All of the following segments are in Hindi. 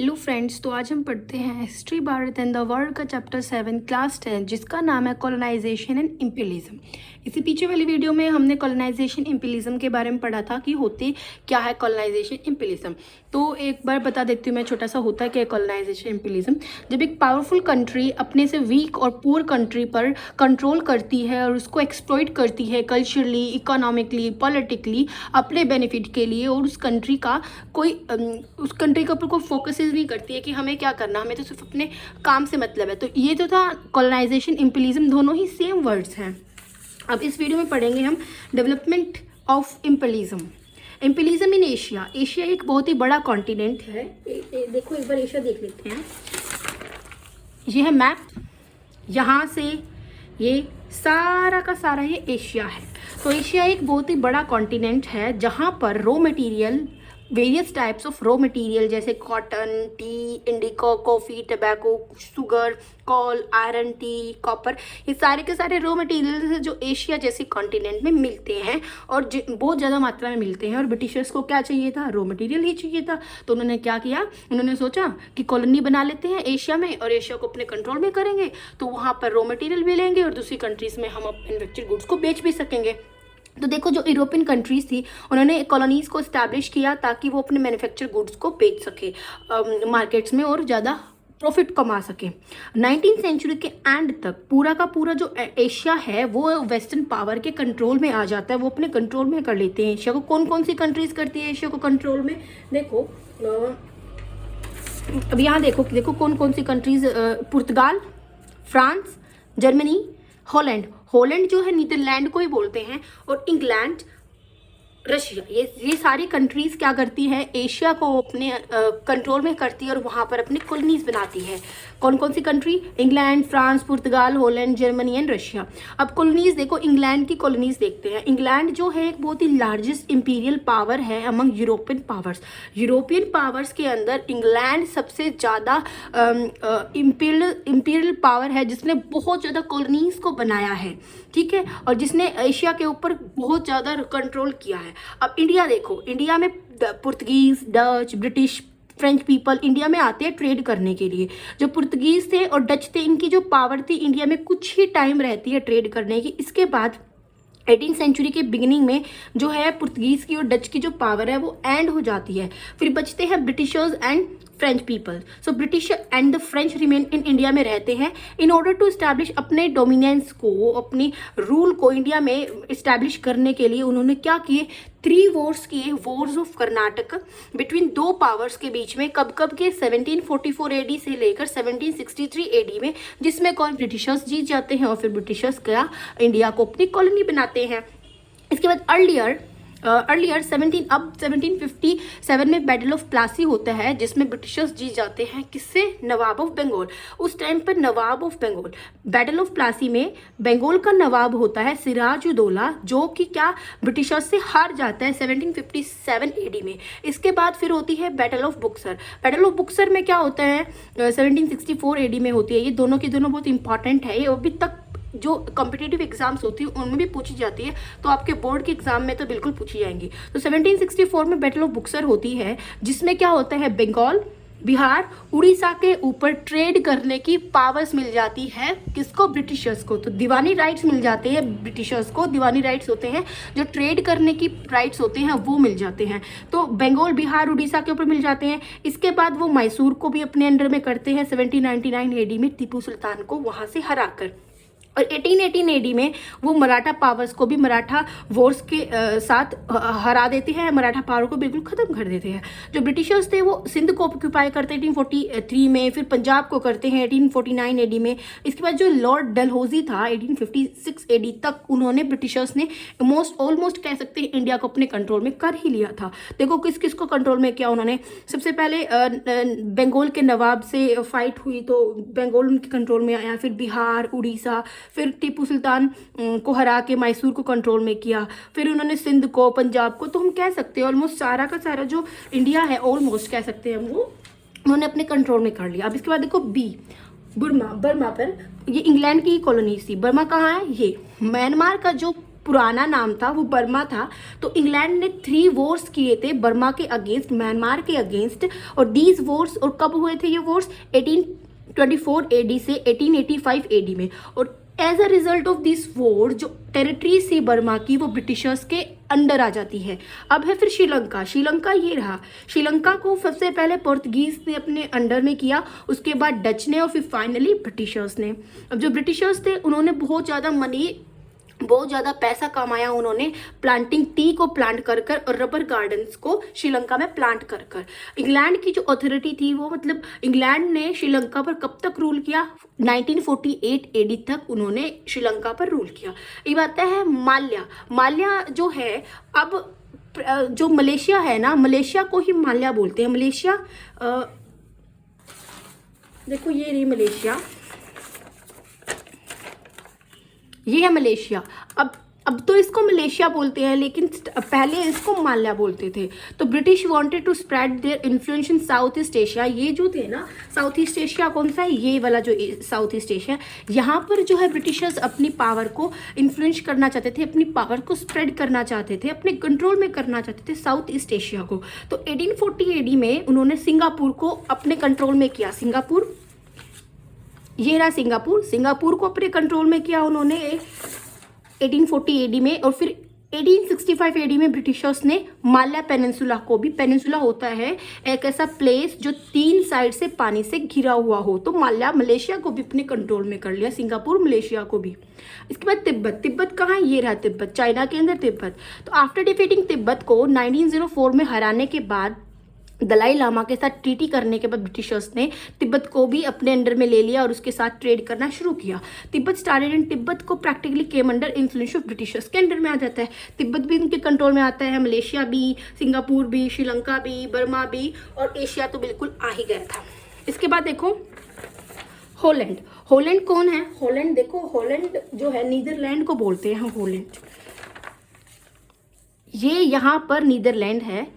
हेलो फ्रेंड्स, तो आज हम पढ़ते हैं history Bharat and the world का चैप्टर 7 क्लास 10, जिसका नाम है कॉलोनाइजेशन एंड इम्पीरियलिज्म। इसी पीछे वाली वीडियो में हमने कॉलोनाइजेशन इम्पीरियलिज्म के बारे में पढ़ा था कि होते क्या है कॉलोनाइजेशन इम्पीरियलिज्म। तो एक बार बता देती हूँ मैं छोटा सा, होता क्या है कॉलोनाइजेशन इम्पीरियलिज्म। जब एक पावरफुल कंट्री अपने से वीक और पुअर कंट्री पर कंट्रोल करती है और उसको एक्सप्लॉइट करती है कल्चरली, इकोनॉमिकली, पॉलिटिकली अपने बेनिफिट के लिए, और उस कंट्री का कोई उस कंट्री के ऊपर कोई फोकस नहीं करती है कि हमें क्या करना, हमें तो सिर्फ अपने काम से मतलब है। तो ये जो था कॉलोनाइजेशन इम्पीरियलिज्म, दोनों ही सेम वर्ड्स हैं। अब इस वीडियो में पढ़ेंगे हम development of imperialism. Imperialism in Asia. Asia एक बहुत ही बड़ा कॉन्टिनेंट है। देखो एक बार एशिया देख लेते हैं। ये है मैप, यहाँ से ये सारा का सारा ये एशिया है। तो एशिया एक बहुत ही बड़ा कॉन्टिनेंट है जहाँ पर raw material, various types of raw material जैसे कॉटन, टी, इंडिको, कॉफ़ी, टबैको, शुगर, कोल, आयरन, टी, कॉपर, ये सारे के सारे रॉ मटेरियल्स जो एशिया जैसे कॉन्टिनेंट में मिलते हैं और बहुत ज़्यादा मात्रा में मिलते हैं। और ब्रिटिशर्स को क्या चाहिए था? रॉ मटेरियल ही चाहिए था। तो उन्होंने क्या किया? उन्होंने सोचा कि कॉलोनी बना लेते हैं एशिया में और एशिया को अपने कंट्रोल में करेंगे, तो वहाँ पर रॉ मटेरियल भी लेंगे और दूसरी कंट्रीज़ में हम मैन्युफैक्चर्ड गुड्स को बेच भी सकेंगे। तो देखो, जो यूरोपियन कंट्रीज़ थी उन्होंने कॉलोनीज़ को इस्टेब्लिश किया ताकि वो अपने मैन्युफैक्चर गुड्स को बेच सके मार्केट्स में और ज़्यादा प्रॉफिट कमा सके। 19th सेंचुरी के एंड तक पूरा का पूरा जो एशिया है वो वेस्टर्न पावर के कंट्रोल में आ जाता है, वो अपने कंट्रोल में कर लेते हैं एशिया को। कौन कौन सी कंट्रीज़ करती है एशिया को कंट्रोल में? देखो अब यहाँ देखो कौन कौन सी कंट्रीज़। पुर्तगाल, फ्रांस, जर्मनी, हॉलैंड जो है नीदरलैंड को ही बोलते हैं, और इंग्लैंड, रशिया, ये सारी कंट्रीज़ क्या करती है? एशिया को अपने कंट्रोल में करती है और वहाँ पर अपनी कॉलोनीज बनाती है। कौन कौन सी country? England, France, Portugal, Holland, Germany and Russia. अब कॉलोनीज देखो, इंग्लैंड की कॉलोनीज देखते हैं। इंग्लैंड जो है एक बहुत ही लार्जेस्ट इंपीरियल पावर है among European powers. European powers के अंदर इंग्लैंड सबसे ज़्यादा इंपीरियल पावर है, जिसने बहुत ज़्यादा कॉलोनीज को बनाया है, ठीक है, और जिसने एशिया के ऊपर बहुत ज़्यादा कंट्रोल किया है। अब इंडिया देखो, इंडिया में Portuguese, Dutch, British, French people India में आते हैं ट्रेड करने के लिए। जो पुर्तगीज थे और डच थे, इनकी जो पावर थी इंडिया में कुछ ही टाइम रहती है ट्रेड करने की। इसके बाद 18th सेंचुरी के बिगिनिंग में जो है पुर्तगीज की और डच की जो पावर है वो एंड हो जाती है। फिर बचते हैं Britishers and French people. So British and the French remain in India में रहते हैं। इन ऑर्डर टू इस्टेब्लिश अपने डोमिनेंस को, अपनी रूल को इंडिया में इस्टेब्लिश करने के लिए उन्होंने क्या किए? 3 वॉर्स किए। वॉर्स ऑफ कर्नाटक बिटवीन दो पावर्स के बीच में, कब कब के? 1744 AD से लेकर 1763 AD में, जिसमें कौन? ब्रिटिशर्स जीत जाते हैं और फिर ब्रिटिशर्स क्या इंडिया को अपनी कॉलोनी बनाते हैं। इसके बाद अर्लियर 1757 में बैटल ऑफ प्लासी होता है, जिसमें ब्रिटिशर्स जीत जाते हैं। किससे? नवाब ऑफ बंगाल। उस टाइम पर Nawab of Bengal, battle of Plassey में बंगाल का नवाब होता है सिराजुद्दौला, जो कि क्या ब्रिटिशर्स से हार जाता है 1757 AD में। इसके बाद फिर होती है battle of Buxar. Battle of Buxar में क्या होता है? 1764 AD में होती है। ये दोनों की दोनों बहुत इंपॉर्टेंट है। ये अभी तक जो कॉम्पिटिटिव एग्जाम्स होती है उनमें भी पूछी जाती है, तो आपके बोर्ड के एग्जाम में तो बिल्कुल पूछी जाएंगी। तो 1764 में बैटल ऑफ बुक्सर होती है, जिसमें क्या होता है? बंगाल, बिहार, उड़ीसा के ऊपर ट्रेड करने की पावर्स मिल जाती है। किसको? ब्रिटिशर्स को। तो दीवानी राइट्स मिल जाते हैं ब्रिटिशर्स को। दीवानी राइट्स होते हैं जो ट्रेड करने की राइट्स होते हैं, वो मिल जाते हैं। तो बंगाल, बिहार, उड़ीसा के ऊपर मिल जाते हैं। इसके बाद वो मैसूर को भी अपने अंडर में करते हैं 1799 AD में, टीपू सुल्तान को वहाँ से हराकर। और 1818 AD में वो मराठा पावर्स को भी मराठा वॉर्स के साथ हरा देते हैं, मराठा पावर को बिल्कुल ख़त्म कर देते हैं। जो ब्रिटिशर्स थे वो सिंध को ऑक्यूपाई करते हैं 1843 में, फिर पंजाब को करते हैं 1849 AD में। इसके बाद जो लॉर्ड डलहौजी था 1856 AD तक, उन्होंने ब्रिटिशर्स ने ऑलमोस्ट कह सकते हैं इंडिया को अपने कंट्रोल में कर ही लिया था। देखो किस किस को कंट्रोल में किया उन्होंने। सबसे पहले बंगाल के नवाब से फाइट हुई तो बंगाल उनके कंट्रोल में आया। फिर बिहार, उड़ीसा, फिर टीपू सुल्तान को हरा के मैसूर को कंट्रोल में किया। फिर उन्होंने सिंध को, पंजाब को, तो हम कह सकते हैं ऑलमोस्ट सारा का सारा जो इंडिया है, ऑलमोस्ट कह सकते हैं वो उन्होंने अपने कंट्रोल में कर लिया। अब इसके बाद देखो बर्मा पर, ये इंग्लैंड की कॉलोनी थी। बर्मा कहाँ है? ये म्यांमार का जो पुराना नाम था वो बर्मा था। तो इंग्लैंड ने 3 वॉर्स किए थे बर्मा के अगेंस्ट, म्यांमार के अगेंस्ट। और दीज वॉर्स, और कब हुए थे ये वॉर्स? 1824 एडी से 1885 एडी में। और as a result of this war जो टेरिटरीज थी बर्मा की वो ब्रिटिशर्स के अंडर आ जाती है। अब है फिर श्रीलंका। श्रीलंका ये रहा। श्रीलंका को सबसे पहले पोर्तुगीज ने अपने अंडर में किया, उसके बाद डच ने, और फिर फाइनली ब्रिटिशर्स ने। अब जो ब्रिटिशर्स थे उन्होंने बहुत ज़्यादा पैसा कमाया उन्होंने प्लांटिंग, टी को प्लांट कर कर और रबर गार्डन्स को श्रीलंका में प्लांट कर कर। इंग्लैंड की जो अथॉरिटी थी वो, मतलब इंग्लैंड ने श्रीलंका पर कब तक रूल किया? 1948 एडी तक उन्होंने श्रीलंका पर रूल किया। ये आता है माल्या। माल्या जो है, अब जो मलेशिया है ना, मलेशिया को ही माल्या बोलते हैं। मलेशिया देखो ये रही मलेशिया, ये है मलेशिया। अब तो इसको मलेशिया बोलते हैं, लेकिन पहले इसको माल्या बोलते थे। तो British wanted to spread their influence in South East Asia. ये जो थे ना, साउथ ईस्ट एशिया कौन सा है? ये वाला जो साउथ ईस्ट एशिया, यहाँ पर जो है ब्रिटिशर्स अपनी पावर को इन्फ्लुएंस करना चाहते थे, अपनी पावर को स्प्रेड करना चाहते थे, अपने कंट्रोल में करना चाहते थे साउथ ईस्ट एशिया को। तो 1840 एडी में उन्होंने सिंगापुर को अपने कंट्रोल में किया। सिंगापुर, ये रहा सिंगापुर। सिंगापुर को अपने कंट्रोल में किया उन्होंने 1840 एडी में। और फिर 1865 एडी में ब्रिटिशर्स ने माल्या पेनिनसुला को भी, पेनिनसुला होता है एक ऐसा प्लेस जो 3 साइड से पानी से घिरा हुआ हो, तो माल्या मलेशिया को भी अपने कंट्रोल में कर लिया, सिंगापुर मलेशिया को भी। इसके बाद तिब्बत। तिब्बत कहाँ है? ये रहा तिब्बत, चाइना के अंदर तिब्बत। तो आफ्टर डिफीटिंग तिब्बत को 1904 में हराने के बाद, दलाई लामा के साथ ट्रीटी करने के बाद ब्रिटिशर्स ने तिब्बत को भी अपने अंडर में ले लिया और उसके साथ ट्रेड करना शुरू किया। तिब्बत स्टार्टेड एंड तिब्बत को practically came under influence of Britishers के अंडर में आ जाता है। तिब्बत भी उनके कंट्रोल में आता है, मलेशिया भी, सिंगापुर भी, श्रीलंका भी, बर्मा भी, और एशिया तो बिल्कुल आ ही गया था। इसके बाद देखो हॉलैंड। हॉलैंड कौन है? हॉलैंड देखो, हॉलैंड जो है नीदरलैंड को बोलते हैं हॉलैंड। ये यहाँ पर नीदरलैंड है,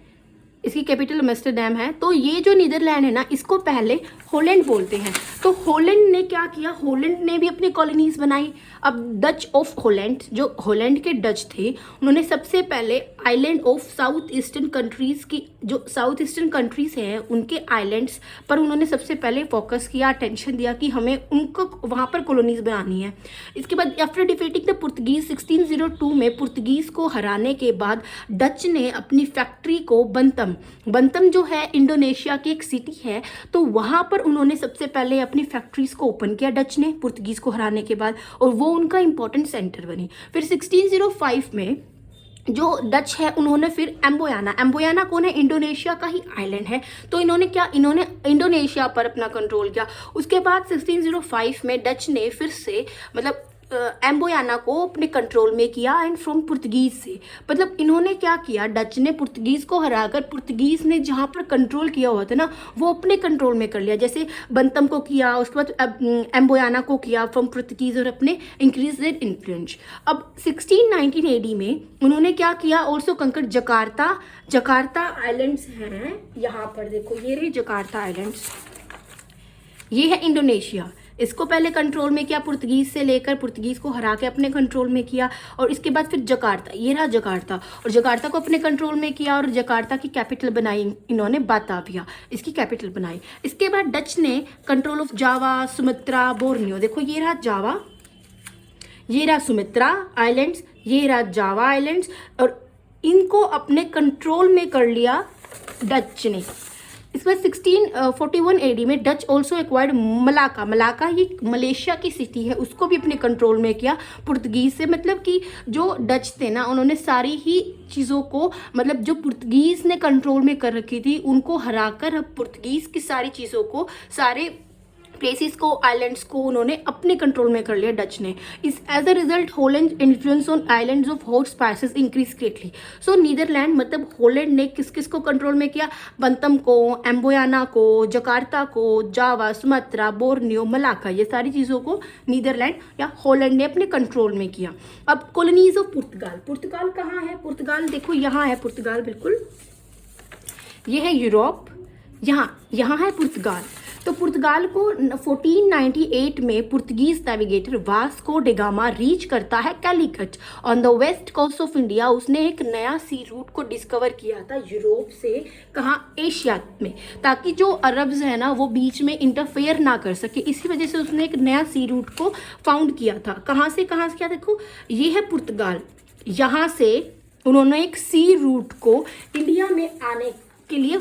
इसकी कैपिटल एम्स्टर्डम है। तो ये जो नीदरलैंड है ना, इसको पहले हॉलैंड बोलते हैं। तो हॉलैंड ने क्या किया? हॉलैंड ने भी अपनी कॉलोनीज बनाई। अब डच ऑफ हॉलैंड, जो हॉलैंड के डच थे, उन्होंने सबसे पहले island of south eastern countries की, जो साउथ ईस्टर्न कंट्रीज हैं उनके आइलैंड्स पर उन्होंने सबसे पहले फोकस किया, अटेंशन दिया कि हमें उनको वहाँ पर कॉलोनीज बनानी है। इसके बाद आफ्टर डिफीटिंग द पुर्तगीज 1602 में, पुर्तगीज को हराने के बाद डच ने अपनी फैक्ट्री को बंतम जो है इंडोनेशिया की एक सिटी है, तो वहाँ पर उन्होंने सबसे पहले अपनी फैक्ट्रीज को ओपन किया डच ने पुर्तगीज को हराने के बाद, और वो उनका इंपॉर्टेंट सेंटर बनी। फिर 1605 में जो डच है उन्होंने फिर एम्बोयाना कौन है? इंडोनेशिया का ही आइलैंड है। तो इन्होंने इंडोनेशिया पर अपना कंट्रोल किया। उसके बाद 1605 में डच ने फिर से, मतलब एम्बोयाना को अपने कंट्रोल में किया एंड फ्रॉम पुर्तगीज से। मतलब इन्होंने क्या किया, डच ने पुर्तगीज को हराकर पुर्तगीज ने जहाँ पर कंट्रोल किया हुआ था ना, वो अपने कंट्रोल में कर लिया। जैसे बंतम को किया, उसके बाद एम्बोयाना को किया फ्रॉम पुर्तगीज, और अपने इंक्रीज देयर इन्फ्लुएंस। अब 1619 एडी में उन्होंने क्या किया, ऑल्सो कंकर जकार्ता आइलैंड्स हैं यहाँ पर देखो, ये रही जकार्ता आइलैंड्स, ये है इंडोनेशिया। इसको पहले कंट्रोल में किया पुर्तगीज से लेकर, पुर्तगीज को हरा के अपने कंट्रोल में किया। और इसके बाद फिर जकार्ता, ये रहा जकार्ता, और जकार्ता को अपने कंट्रोल में किया, और जकार्ता की कैपिटल बनाई इन्होंने बाताविया, इसकी कैपिटल बनाई। इसके बाद डच ने control of Java, Sumatra, Borneo. देखो ये रहा जावा, ये रहा सुमात्रा आइलैंड्स, ये रहा जावा आइलैंड्स, और इनको अपने कंट्रोल में कर लिया डच ने। इस बार 1641 एडी में डच ऑल्सो एक्वायर्ड मलाका ये मलेशिया की सिटी है, उसको भी अपने कंट्रोल में किया पुर्तगीज से। मतलब कि जो डच थे ना, उन्होंने सारी ही चीज़ों को, मतलब जो पुर्तगीज ने कंट्रोल में कर रखी थी उनको हराकर अब पुर्तगीज की सारी चीज़ों को, सारे प्लेसेस को, आइलैंड्स को उन्होंने अपने कंट्रोल में कर लिया डच ने। इस as a result Holland influence on islands of hot spices increase greatly. So Netherland, मतलब हॉलैंड ने किस किस को कंट्रोल में किया? बंतम को, एम्बोयाना को, जकार्ता को, जावा, सुमात्रा, बोर्नियो, मलाका, ये सारी चीज़ों को नीदरलैंड या हॉलैंड ने अपने कंट्रोल में किया। अब कॉलोनीज ऑफ पुर्तगाल। पुर्तगाल कहाँ है? पुर्तगाल देखो यहाँ है पुर्तगाल, बिल्कुल ये है यूरोप, यहाँ है पुर्तगाल। तो पुर्तगाल को 1498 में पुर्तगीज navigator Vasco da Gama reach करता है Calicut on the west coast of India. उसने एक नया सी रूट को डिस्कवर किया था यूरोप से, कहाँ, एशिया में, ताकि जो अरब्स है ना वो बीच में इंटरफेयर ना कर सके। इसी वजह से उसने एक नया सी रूट को फाउंड किया था। कहाँ से क्या, देखो ये है पुर्तगाल, यहाँ से उन्होंने एक सी रूट को इंडिया में आने के लिए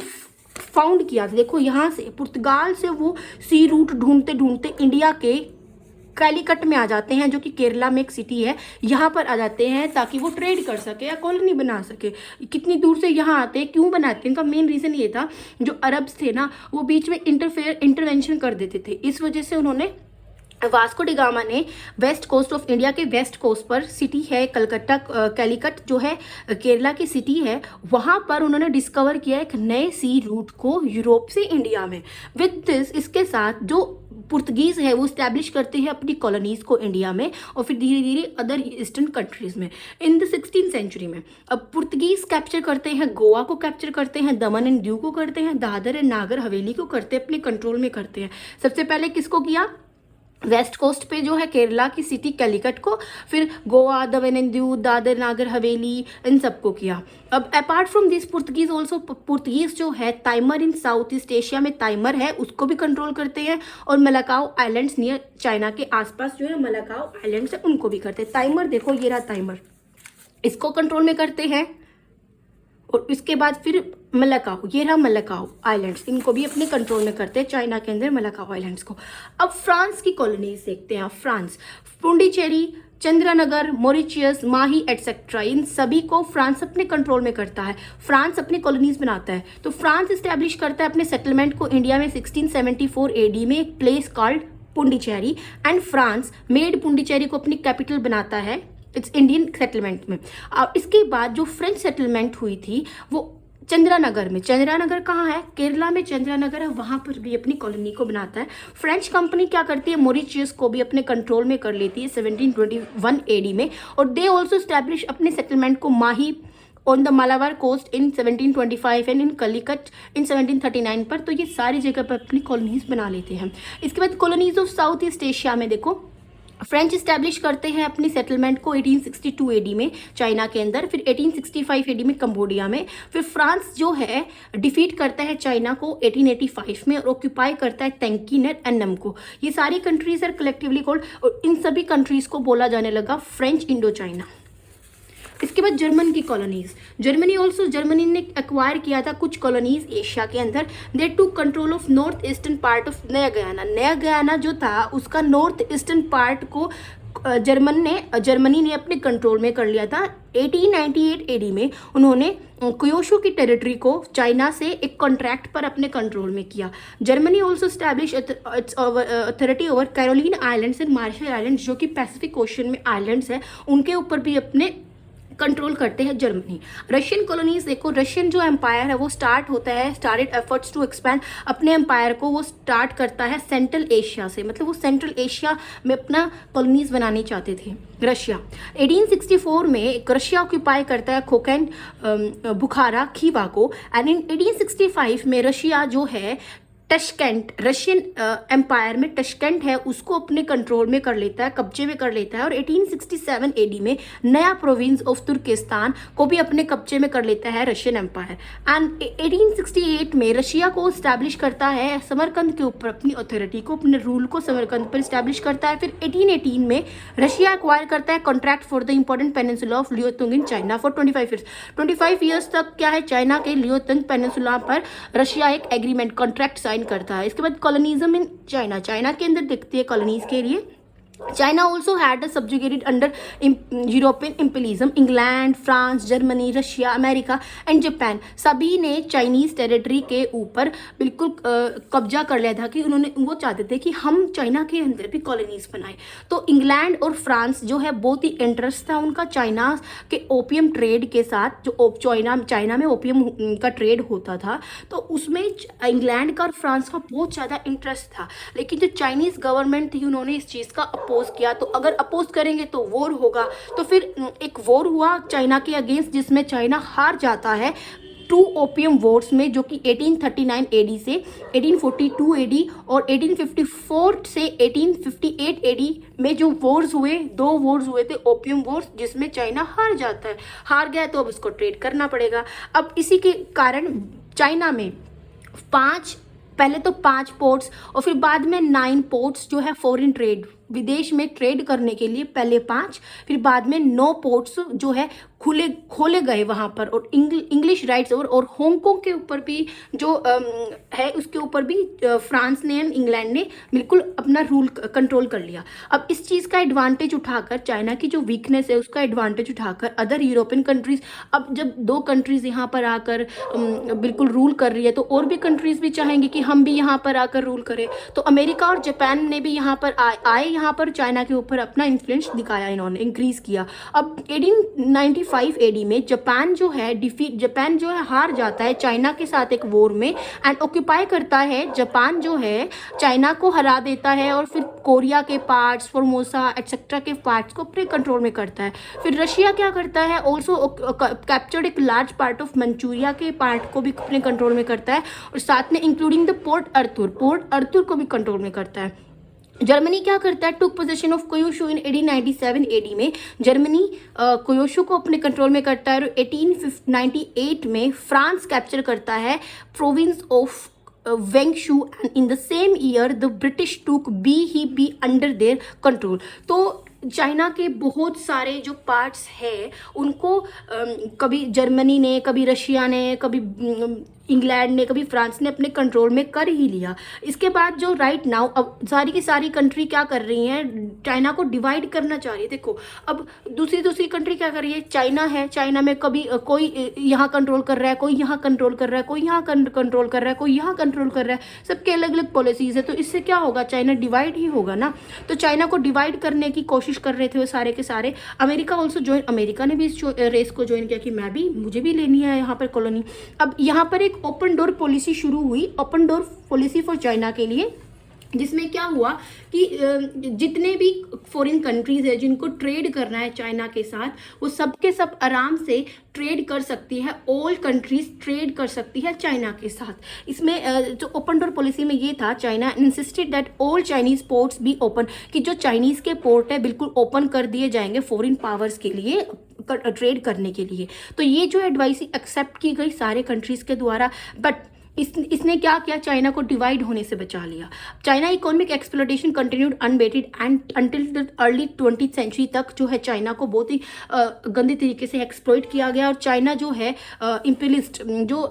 फाउंड किया था। देखो यहाँ से पुर्तगाल से वो सी रूट ढूंढते ढूंढते इंडिया के कैलिकट में आ जाते हैं, जो कि केरला में एक सिटी है। यहाँ पर आ जाते हैं ताकि वो ट्रेड कर सके या कॉलोनी बना सके। कितनी दूर से यहाँ आते हैं, क्यों बनाते हैं, इनका मेन रीज़न ये था, जो अरब्स थे ना वो बीच में इंटरवेंशन कर देते थे। इस वजह से उन्होंने, वास्को डी गामा ने वेस्ट कोस्ट ऑफ इंडिया के वेस्ट कोस्ट पर सिटी है कलकत्ता, कैलिकट जो है केरला की सिटी है, वहाँ पर उन्होंने डिस्कवर किया एक नए सी रूट को यूरोप से इंडिया में। विद दिस, इसके साथ जो पुर्तगीज़ है वो इस्टेब्लिश करते हैं अपनी कॉलोनीज़ को इंडिया में और फिर धीरे धीरे अदर ईस्टर्न कंट्रीज़ में। इन द 16th सेंचुरी में अब पुर्तगीज़ कैप्चर करते हैं, गोवा को कैप्चर करते हैं, दमन एंड दीव को करते हैं, दादर एंड नागर हवेली को करते हैं, अपने कंट्रोल में करते हैं। सबसे पहले किसको किया, वेस्ट कोस्ट पे जो है केरला की सिटी कैलिकट को, फिर गोवा, दमन एंड दीव, दादर नागर हवेली, इन सबको किया। अब apart from this Portuguese also, Portuguese जो है ताइमर इन साउथ ईस्ट एशिया में ताइमर है उसको भी कंट्रोल करते हैं, और मलाकाओ आइलैंड्स नियर चाइना के आसपास जो है मलाकाओ आइलैंड्स है उनको भी करते हैं। ताइमर देखो, ये रहा ताइमर, इसको कंट्रोल में करते हैं। और इसके बाद फिर मलाकाओ, ये रहा मलाकाओ आइलैंड्स, इनको भी अपने कंट्रोल में करते हैं चाइना के अंदर, मलाकाओ आइलैंड्स को। अब फ्रांस की कॉलोनीज देखते हैं। फ्रांस, पुंडीचेरी, चंद्रनगर, मॉरिशियस, माही एटसेट्रा, इन सभी को फ्रांस अपने कंट्रोल में करता है। फ्रांस अपनी कॉलोनीज बनाता है। तो फ्रांस इस्टेब्लिश करता है अपने सेटलमेंट को इंडिया में 1674 AD में एक place called Pondicherry, and France made Pondicherry को अपनी कैपिटल बनाता है इट्स इंडियन सेटलमेंट में। अब इसके बाद जो फ्रेंच सेटलमेंट हुई थी वो चंद्रानगर में, चंद्रानगर कहाँ है, केरला में चंद्रानगर है, वहाँ पर भी अपनी कॉलोनी को बनाता है। फ्रेंच कंपनी क्या करती है, मॉरिशियस को भी अपने कंट्रोल में कर लेती है 1721 AD में, और दे ऑल्सो स्टैब्लिश अपने सेटलमेंट को Mahe on the Malabar coast in 1725 and in Calicut in 1739 पर। तो ये सारी जगह पर अपनी कॉलोनीज बना लेते हैं। इसके बाद colonies of south East Asia में देखो, फ्रेंच इस्टेब्लिश करते हैं अपनी सेटलमेंट को 1862 AD में चाइना के अंदर, फिर 1865 AD में कंबोडिया में, फिर फ्रांस जो है डिफीट करता है चाइना को 1885 में और ऑक्यूपाई करता है तेंकिन एंड अन्नम को। ये सारी कंट्रीज आर कलेक्टिवली कॉल्ड, और इन सभी कंट्रीज को बोला जाने लगा फ्रेंच इंडो चाइना। इसके बाद जर्मन की कॉलोनीज, जर्मनी ने एक्वायर किया था कुछ कॉलोनीज एशिया के अंदर। They to control of north eastern part of नया गयाना। नया गयाना जो था उसका नॉर्थ ईस्टर्न पार्ट को जर्मनी ने अपने कंट्रोल में कर लिया था। 1898 AD में उन्होंने क्योशो की टेरिटरी को चाइना से एक कॉन्ट्रैक्ट पर अपने कंट्रोल में किया। Germany also establish its authority over Caroline islands and Marshall islands, जो कि पैसिफिक ओशन में आइलैंड्स है, उनके ऊपर भी अपने कंट्रोल करते हैं जर्मनी। रशियन कॉलोनीज देखो, रशियन जो एम्पायर है वो स्टार्ट होता है, स्टार्टेड एफर्ट्स टू एक्सपैंड अपने एम्पायर को, वो स्टार्ट करता है सेंट्रल एशिया से, मतलब वो सेंट्रल एशिया में अपना कॉलोनीज बनाने चाहते थे। रशिया 1864 में रशिया ऑक्यूपाई करता है खोकैन, बुखारा, खीवा को, एंड इन 1865 में रशिया जो है टशकेंट, रशियन एम्पायर में टशकेंट है उसको अपने कंट्रोल में कर लेता है, कब्जे में कर लेता है, और 1867 AD में नया प्रोविंस ऑफ तुर्किस्तान को भी अपने कब्जे में कर लेता है रशियन एम्पायर। एंड 1868 में रशिया को स्टैब्लिश करता है समरकंद के ऊपर अपनी अथॉरिटी को, अपने रूल को समरकंद पर स्टैब्लिश करता है। फिर 1818 में रशिया एक्वायर करता है contract for the important peninsula of Liaotung in China for 25 years. 25 years तक क्या है, चाइना के लियोतुंग पेनिनसुला पर रशिया एक एग्रीमेंट, कॉन्ट्रैक्ट साइन करता है। इसके बाद कॉलोनिज्म इन चाइना, चाइना के अंदर देखते हैं कॉलोनीज के लिए। China also had a subjugated under European imperialism. England, France, Germany, Russia, America and Japan सभी ने चाइनीज टेरिटरी के ऊपर बिल्कुल कब्जा कर लिया था, कि उन्होंने वो चाहते थे कि हम चाइना के अंदर भी कॉलोनीज बनाए। तो इंग्लैंड और फ्रांस जो है बहुत ही इंटरेस्ट था उनका चाइना के ओपियम ट्रेड के साथ, जो चाइना में ओपियम का ट्रेड होता था, तो उसमें इंग्लैंड का और फ्रांस का बहुत ज़्यादा इंटरेस्ट था। लेकिन जो चाइनीज़ गवर्नमेंट थी उन्होंने इस चीज़ का अपोज किया, तो अगर अपोज करेंगे तो वॉर होगा। तो फिर एक वॉर हुआ चाइना के अगेंस्ट, जिसमें चाइना हार जाता है टू ओपियम वॉर्स में, जो कि 1839 एडी से 1842 एडी और 1854 से 1858 एडी में जो वॉर्स हुए, 2 वॉर्स हुए थे ओपियम वॉर्स, जिसमें चाइना हार गया तो अब उसको ट्रेड करना पड़ेगा। अब इसी के कारण चाइना में पहले तो 5 पोर्ट्स और फिर बाद में 9 पोर्ट्स जो है फॉरेन ट्रेड, विदेश में ट्रेड करने के लिए पहले 5, फिर बाद में 9 पोर्ट्स जो है खोले गए वहाँ पर। और इंग्लिश राइट्स और हांगकांग के ऊपर भी जो है उसके ऊपर भी फ्रांस ने एंड इंग्लैंड ने बिल्कुल अपना रूल कंट्रोल कर लिया। अब इस चीज़ का एडवांटेज उठाकर, चाइना की जो वीकनेस है उसका एडवांटेज उठाकर अदर यूरोपियन कंट्रीज, अब जब 2 कंट्रीज यहाँ पर आकर बिल्कुल रूल कर रही है तो और भी कंट्रीज भी चाहेंगे कि हम भी यहाँ पर आकर रूल करें। तो अमेरिका और जापान ने भी यहाँ पर आए यहाँ पर चाइना के ऊपर अपना इन्फ्लुएंस दिखाया, इन्होंने इंक्रीज किया। अब 1895 एडी में जापान जो है हार जाता है चाइना के साथ एक वॉर में एंड ऑक्यूपाई करता है। जापान जो है चाइना को हरा देता है और फिर कोरिया के पार्ट्स, फॉर्मोसा एक्सेट्रा के पार्ट्स को अपने कंट्रोल में करता है। फिर रशिया क्या करता है, ऑल्सो कैप्चर्ड एक लार्ज पार्ट ऑफ मंचूरिया के पार्ट को भी अपने कंट्रोल में करता है और साथ में इंक्लूडिंग द पोर्ट अर्थुर को भी कंट्रोल में करता है। जर्मनी क्या करता है, took possession of Kyushu in 1897 AD में जर्मनी क्यूशू को अपने कंट्रोल में करता है और 1898 में फ्रांस कैप्चर करता है province of Wengshu and in the same year the British took be under their control. तो चाइना के बहुत सारे जो पार्ट्स हैं उनको कभी जर्मनी ने, कभी रशिया ने, कभी इंग्लैंड ने, कभी फ्रांस ने अपने कंट्रोल में कर ही लिया। इसके बाद जो राइट नाउ अब सारी की सारी कंट्री क्या कर रही हैं, चाइना को डिवाइड करना चाह रही है। देखो अब दूसरी कंट्री क्या कर रही है, चाइना है, चाइना में कभी कोई यहाँ कंट्रोल कर रहा है, कोई यहाँ कंट्रोल कर रहा है, कोई यहाँ कंट्रोल कर रहा है, कोई यहाँ कंट्रोल कर रहा है, सबके अलग अलग पॉलिसीज है। तो इससे क्या होगा, चाइना डिवाइड ही होगा ना। तो चाइना को डिवाइड करने की कोशिश कर रहे थे वो सारे के सारे। अमेरिका ऑल्सो ज्वाइन, अमेरिका ने भी इस रेस को ज्वाइन किया कि मुझे भी लेनी है यहाँ पर कॉलोनी। अब यहाँ पर एक ओपन डोर पॉलिसी शुरू हुई, open door policy for China के लिए, जिसमें क्या हुआ कि जितने भी फॉरेन कंट्रीज है जिनको ट्रेड करना है चाइना के साथ, वो सब के सब आराम से ट्रेड कर सकती है। ऑल कंट्रीज ट्रेड कर सकती है चाइना के साथ। इसमें जो ओपन डोर पॉलिसी में ये था, China insisted that all Chinese ports be open, कि जो चाइनीज के पोर्ट है बिल्कुल ओपन कर दिए जाएंगे फॉरेन पावर्स के लिए ट्रेड करने के लिए। तो ये जो एडवाइस एक्सेप्ट की गई सारे कंट्रीज के द्वारा, बट इसने क्या किया, चाइना को डिवाइड होने से बचा लिया। China economic exploitation continued unabated and until the early 20th century तक जो है चाइना को बहुत ही गंदे तरीके से एक्सप्लॉइट किया गया। और चाइना जो है इंपीरियलिस्ट जो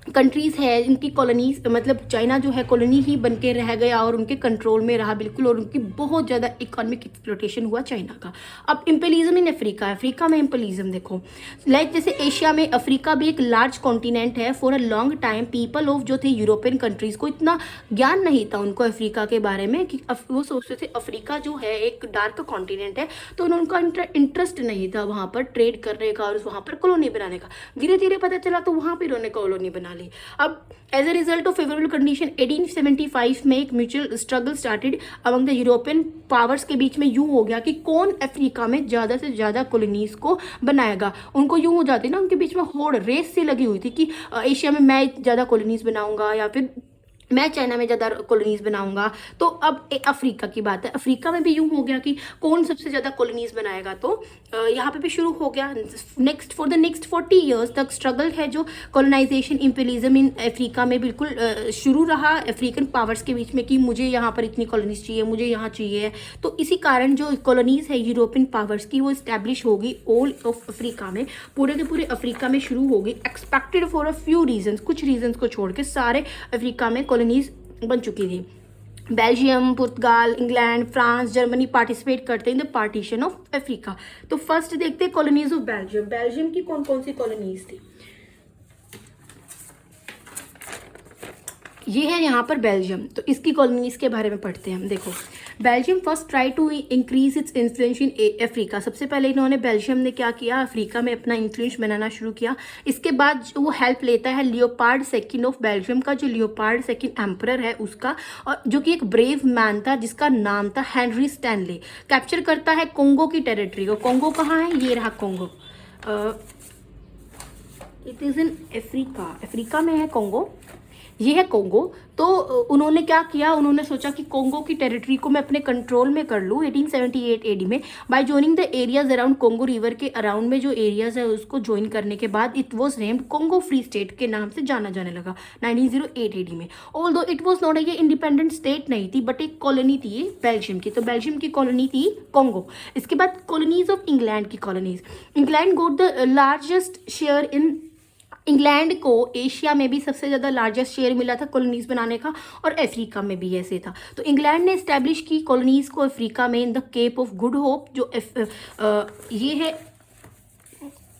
कंट्रीज़ है, इनकी कॉलोनीज, मतलब चाइना जो है कॉलोनी ही बन के रह गया और उनके कंट्रोल में रहा बिल्कुल, और उनकी बहुत ज़्यादा इकोनॉमिक एक्सप्लोटेशन हुआ चाइना का। अब इम्पेलिज्म इन अफ्रीका, अफ्रीका में इम्पेलिज्म देखो, लाइक जैसे एशिया में अफ्रीका भी एक लार्ज कॉन्टिनेंट है। For a long time people of जो थे यूरोपियन कंट्रीज़ को इतना ज्ञान नहीं था उनको अफ्रीका के बारे में, कि वो सोचते थे अफ्रीका जो है एक डार्क कॉन्टिनेंट है, तो उनका इंटरेस्ट नहीं था वहाँ पर ट्रेड करने का और वहाँ पर कॉलोनी बनाने का। धीरे धीरे पता चला तो वहाँ पर उन्होंने कॉलोनी बना। अब as a result of favourable condition 1875 में एक mutual struggle started among the European powers के बीच में। यूं हो गया कि कौन अफ्रीका में ज़्यादा से ज़्यादा कॉलोनीज को बनाएगा। उनको यूं हो जाती ना, उनके बीच में होड़ रेस से लगी हुई थी कि एशिया में मैं ज़्यादा कॉलोनीज बनाऊंगा या फिर मैं चाइना में ज़्यादा कॉलोनीज बनाऊंगा। तो अब अफ्रीका की बात है, अफ्रीका में भी यूं हो गया कि कौन सबसे ज़्यादा कॉलोनीज बनाएगा। तो यहाँ पे भी शुरू हो गया। फॉर द नेक्स्ट 40 ईयर्स तक स्ट्रगल है जो कॉलोनाइजेशन इम्पेरियलिज्म इन अफ्रीका में बिल्कुल शुरू रहा अफ्रीकन पावर्स के बीच में, कि मुझे यहाँ पर इतनी कॉलोनीज चाहिए, मुझे यहाँ चाहिए। तो इसी कारण जो कॉलोनीज है यूरोपियन पावर्स की वो इस्टेब्लिश होगी ऑल ऑफ अफ्रीका में, पूरे के पूरे अफ्रीका में शुरू होगी। Expected for a few regions, कुछ रीजन्स को छोड़ के सारे अफ्रीका में कॉलोनीज बन चुकी थी। बेल्जियम, पुर्तगाल, इंग्लैंड, फ्रांस, जर्मनी पार्टिसिपेट करते हैं in the partition of Africa. तो फर्स्ट देखते हैं कॉलोनीज ऑफ बेल्जियम। बेल्जियम की कौन कौन सी कॉलोनीज थी, ये है यहाँ पर बेल्जियम। तो इसकी कॉलोनीज के बारे में पढ़ते हैं हम। देखो, Belgium first try to increase its influence in Africa. सबसे पहले इन्होंने बेल्जियम ने क्या किया, अफ्रीका में अपना इन्फ्लुएंस बनाना शुरू किया। इसके बाद वो हेल्प लेता है लियोपार्ड सेकंड ऑफ बेल्जियम का, जो लियोपार्ड सेकंड एम्परर है उसका, और जो कि एक ब्रेव मैन था जिसका नाम था हेनरी स्टैनले। कैप्चर करता है कोंगो की टेरिटरी को। कोंगो कहाँ है, ये रहा Congo, it is in Africa, Africa में है कोंगो, ये है कोंगो। तो उन्होंने क्या किया, उन्होंने सोचा कि कोंगो की टेरिटरी को मैं अपने कंट्रोल में कर लूँ 1878 एडी में, bye joining the areas around Congo river के अराउंड में जो एरियाज है उसको ज्वाइन करने के बाद it was named Congo free state के नाम से जाना जाने लगा 1908 एडी में। ऑल्दो इट वॉज नॉट ये इंडिपेंडेंट स्टेट नहीं थी बट एक कॉलोनी थी ये बेल्जियम की, तो बेल्जियम की कॉलोनी थी कोंगो। इसके बाद कॉलोनीज ऑफ इंग्लैंड की colonies, England goat the largest share in, England को एशिया में भी सबसे ज़्यादा लार्जेस्ट शेयर मिला था कॉलोनीज बनाने का, और अफ्रीका में भी ऐसे था। तो इंग्लैंड ने इस्टेब्लिश की कॉलोनीज को अफ्रीका में in the Cape of Good Hope, जो ये है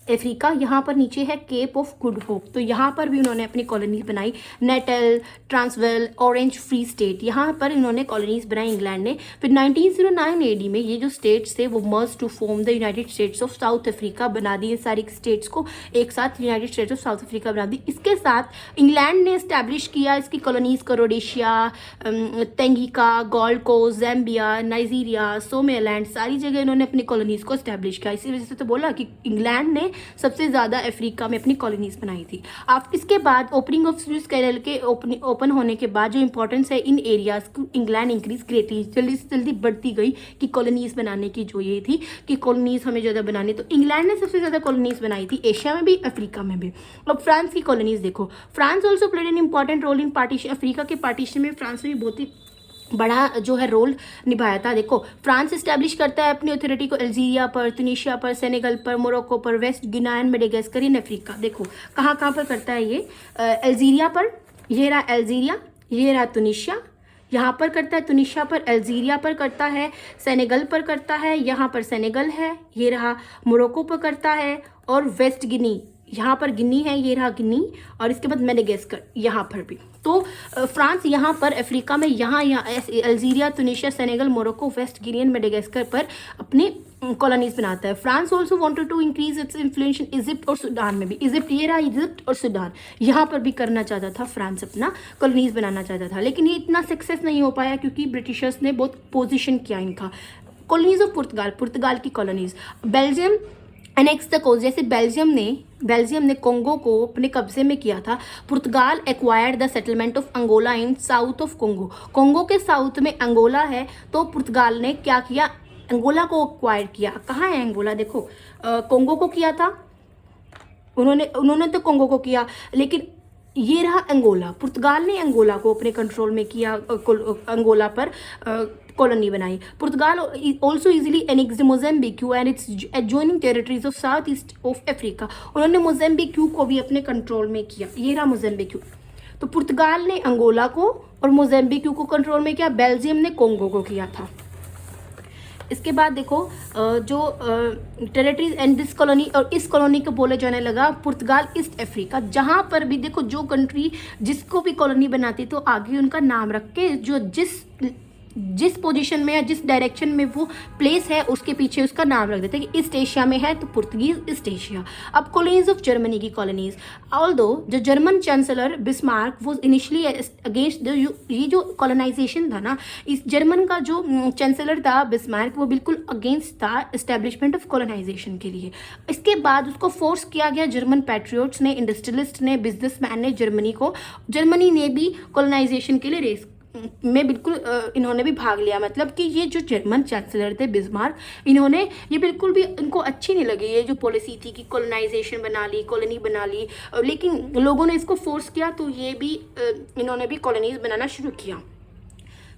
अफ्रीका, यहाँ पर नीचे है केप ऑफ गुड होप, तो यहाँ पर भी उन्होंने अपनी कॉलोनीज बनाई। Natal, Transvaal, Orange Free State, यहाँ पर इन्होंने कॉलोनीज बनाई इंग्लैंड ने। फिर 1909 एडी में ये जो स्टेट्स थे वो merge to form the United States of South Africa, बना दिए सारी स्टेट्स को एक साथ United States of South Africa बना दी। इसके साथ इंग्लैंड ने इस्टेब्लिश किया इसकी कॉलोनीज को Rhodesia, Tanganyika, Gold Coast, Zambia, Nigeria, Somaliland, सारी जगह इन्होंने अपनी कॉलोनीज को इस्टेब्लिश किया। इसी वजह से तो बोला कि इंग्लैंड ने सबसे ज़्यादा अफ्रीका में अपनी कॉलोनीज बनाई थी। आप इसके बाद ओपनिंग ऑफ स्विस कैनल के ओपन होने के बाद जो इंपॉर्टेंस है इन एरियाज को इंग्लैंड इंक्रीज ग्रेटली, जल्दी से जल्दी बढ़ती गई कि कॉलोनीज बनाने की जो ये थी कि कॉलोनीज हमें ज़्यादा बनानी, तो इंग्लैंड ने सबसे ज़्यादा कॉलोनीज बनाई थी एशिया में भी अफ्रीका में भी। अब फ्रांस की कॉलोनीज देखो, France also played an important role in partition, Africa के पार्टीशन में फ्रांस ने भी बहुत ही बड़ा जो है रोल निभाया था। देखो फ्रांस इस्टेब्लिश करता है अपनी अथॉरिटी को अल्जीरिया पर, तुनिशिया पर, सेनेगल पर, मोरक्को पर, वेस्ट गिना एंड मेडागास्कर इन अफ्रीका। देखो कहाँ कहाँ पर करता है ये, अल्जीरिया पर, ये रहा अल्जीरिया, ये रहा तुनिशिया, यहाँ पर करता है तुनिशिया पर, अल्जीरिया पर करता है, सेनेगल पर करता है, यहाँ पर सेनेगल है, ये रहा मोरक्को पर करता है, और वेस्ट गिनी, यहाँ पर गिनी है, ये रहा गिनी, और इसके बाद मेडागास्कर यहाँ पर भी। तो फ्रांस यहाँ पर अफ्रीका में यहाँ Algeria, Tunisia, Senegal, Morocco, West Guinea and Madagascar पर अपने कॉलोनीज बनाता है। France also wanted to increase its influence in Egypt और सूडान में भी, इजिप्ट ये रहा, इजिप्ट और सूडान यहाँ पर भी करना चाहता था, फ्रांस अपना कॉलोनीज बनाना चाहता था, लेकिन ये इतना सक्सेस नहीं हो पाया क्योंकि ब्रिटिशर्स ने बहुत पोजिशन किया इनका। कॉलोनीज ऑफ पुर्तगाल, पुर्तगाल की colonies, Belgium annex the coast, जैसे बेल्जियम ने कोंगो को अपने कब्जे में किया था, Portugal acquired the settlement of Angola in south of Congo, Congo के साउथ में अंगोला है, तो पुर्तगाल ने क्या किया, अंगोला को एक्वायर किया। कहाँ है अंगोला, देखो कोंगो को किया था उन्होंने तो कोंगो को किया, लेकिन ये रहा अंगोला, पुर्तगाल ने अंगोला को अपने कंट्रोल में किया, अंगोला पर कॉलोनी बनाई। Portugal also easily annexed Mozambique and its adjoining territories of south east of Africa, उन्होंने मोज़ेम्बिक को भी अपने कंट्रोल में किया, ये रहा मोज़ेम्बिक। तो पुर्तगाल ने अंगोला को और मोज़ेम्बिक को कंट्रोल में किया, बेल्जियम ने कोंगो को किया था। इसके बाद देखो जो टेरिटरीज एंड दिस कॉलोनी, और इस कॉलोनी को बोले जाने लगा पुर्तगाल ईस्ट अफ्रीका, जहाँ पर भी देखो जो कंट्री जिसको भी कॉलोनी बनाती तो आगे उनका नाम रख के जो जिस पोजीशन में या जिस डायरेक्शन में वो प्लेस है उसके पीछे उसका नाम रख देते हैं कि ईस्ट एशिया में है तो पुर्तगीज ईस्ट एशिया। अब कॉलोनीज ऑफ जर्मनी की कॉलोनीज, ऑल्दो जो जर्मन चांसलर बिस्मार्क वो इनिशियली अगेंस्ट ये जो कॉलोनाइजेशन था ना, इस जर्मन का जो चांसलर था बिस्मार्क वो बिल्कुल अगेंस्ट था इस्टेब्लिशमेंट ऑफ कॉलोनाइजेशन के लिए। इसके बाद उसको फोर्स किया गया जर्मन पैट्रियोट्स ने, इंडस्ट्रियलिस्ट ने, बिजनेसमैन ने जर्मनी ने भी कॉलोनाइजेशन के लिए रेस में बिल्कुल इन्होंने भी भाग लिया। मतलब कि ये जो जर्मन चांसलर थे बिस्मार्क, इन्होंने ये बिल्कुल भी इनको अच्छी नहीं लगी ये जो पॉलिसी थी कि कॉलोनाइजेशन बना ली, कॉलोनी बना ली, लेकिन लोगों ने इसको फोर्स किया तो ये भी इन्होंने भी कॉलोनीज बनाना शुरू किया।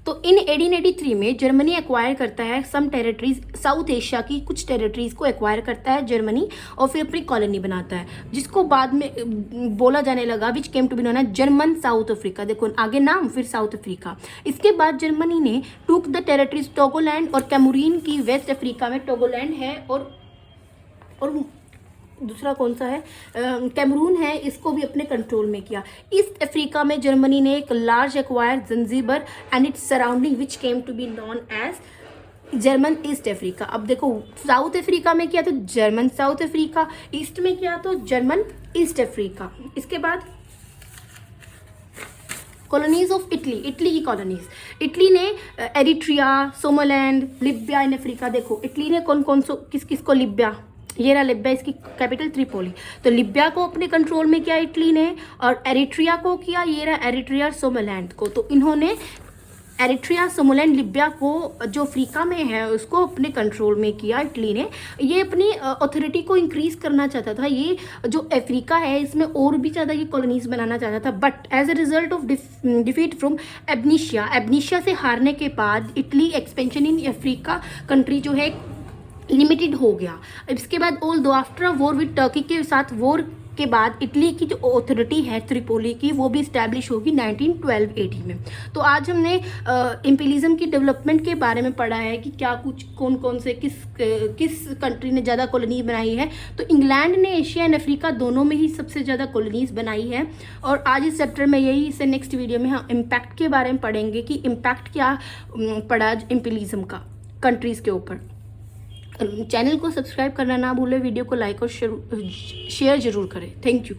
तो इन 1883 में जर्मनी एक्वायर करता है सम टेरिटरीज, साउथ एशिया की कुछ टेरिटरीज को एक्वायर करता है जर्मनी और फिर अपनी कॉलोनी बनाता है, जिसको बाद में बोला जाने लगा which came to be known as German South Africa. देखो आगे नाम फिर साउथ अफ्रीका। इसके बाद जर्मनी ने टूक द टेरिटरीज टोगोलैंड और कैमरून की, वेस्ट अफ्रीका में टोगोलैंड है और दूसरा कौन सा है कैमरून है, इसको भी अपने कंट्रोल में किया। ईस्ट अफ्रीका में जर्मनी ने एक large acquire Zanzibar and its surrounding which came to be known as German East Africa. अब देखो साउथ अफ्रीका में किया तो जर्मन साउथ अफ्रीका, ईस्ट में किया तो जर्मन ईस्ट अफ्रीका। इसके बाद कॉलोनीज ऑफ इटली, इटली की कॉलोनीज, इटली ने एरिट्रिया, सोमालैंड, लिबिया इन अफ्रीका। देखो इटली ने कौन कौन सो किस किस को, लिबिया ये रहा लिब्या, इसकी कैपिटल त्रिपोली। तो लिब्या को अपने कंट्रोल में किया इटली ने, और एरिट्रिया को किया, ये रहा एरिट्रिया सोमालैंड को। तो इन्होंने एरिट्रिया, सोमालैंड, लिब्या को जो अफ्रीका में है उसको अपने कंट्रोल में किया इटली ने। ये अपनी अथॉरिटी को इंक्रीज करना चाहता था, ये जो अफ्रीका है इसमें और भी ज़्यादा ये कॉलोनीज बनाना चाहता था। But as a result of defeat from एबनीशिया से हारने के बाद Italy expansion in Africa country जो है लिमिटेड हो गया। इसके बाद although after a war with Turkey के साथ वॉर के बाद इटली की जो अथॉरिटी है त्रिपोली की वो भी इस्टेब्लिश होगी 1912-80 में। तो आज हमने इम्पीरियलिज्म की डेवलपमेंट के बारे में पढ़ा है कि क्या कुछ कौन कौन से किस कंट्री ने ज़्यादा कॉलोनी बनाई है। तो इंग्लैंड ने एशिया एंड अफ्रीका दोनों में ही सबसे ज़्यादा कॉलोनीज बनाई है। और आज इस चैप्टर में यही, इससे नेक्स्ट वीडियो में हम इम्पैक्ट के बारे में पढ़ेंगे कि इम्पैक्ट क्या पड़ा इम्पीरियलिज्म का कंट्रीज़ के ऊपर। चैनल को सब्सक्राइब करना ना भूलें, वीडियो को लाइक और शेयर जरूर करें। Thank you.